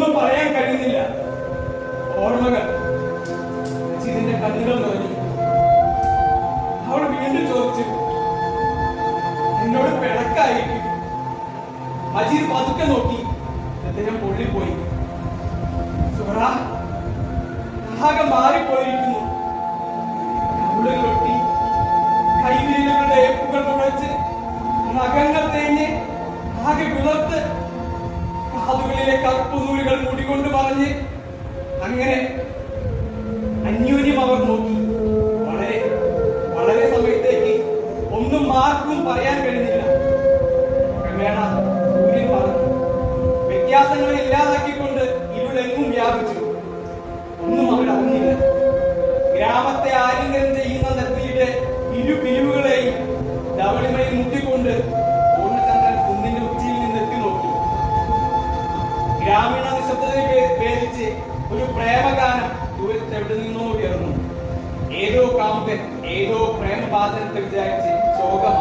ഒന്നും പറയാൻ കഴിയുന്നില്ല. ഓർമ്മകൾ മജീദിന്റെ കണ്ണുകൾ നിറഞ്ഞു. അവൾ വീണ്ടും ചോദിച്ചു, എന്നോട് പിണക്കായിരിക്കും? മജീദ് പതുക്കെ നോക്കി. അദ്ദേഹം പൊള്ളിപ്പോയി. സുഹറ, ആകെ മാറിപ്പോയിരിക്കുന്നു. കവിളുകളൊട്ടി, കൈവിരലുകളുടെ ഏപ്പുകൾ മുഴച്ച്, നഖങ്ങൾ തേഞ്ഞ് ആകെ വിളർത്ത്, കാതുകളിലെ കറുപ്പ് നൂലുകൾ മുടികൊണ്ട് പറഞ്ഞ്, അങ്ങനെ അന്യോന്യം അവർ നോക്കി. വളരെ വളരെ സമയത്തേക്ക് ഒന്നും ആർക്കും പറയാൻ കഴിഞ്ഞില്ല. ക്രമേണ സൂര്യൻ പറഞ്ഞു. വ്യത്യാസങ്ങളെ ഇല്ലാതാക്കിക്കൊണ്ട് ഇരുളെങ്ങും വ്യാപിച്ചു. ഒന്നും അവർ അറിഞ്ഞില്ല. ഗ്രാമത്തെ ആലിംഗനം ചെയ്യുന്ന നെറ്റിയുടെ ഇരു പിരിവുകളെയും ധവളിമയിൽ മുട്ടിക്കൊണ്ട് പൂർണ്ണചന്ദ്രൻ കുന്നിന്റെ ഉച്ചിയിൽ നിന്ന് എത്തി നോക്കി. ഗ്രാമീണ നിശബ്ദതയെ ഭേദിച്ച് ഒരു പ്രേമഗാനം ദൂരത്ത് എവിടെ നിന്നോ ഉയർന്നു. ഏതോ കാമ്പൻ ഏതോ പ്രേമബാധനത്തെ വിചാരിച്ച് ശോകം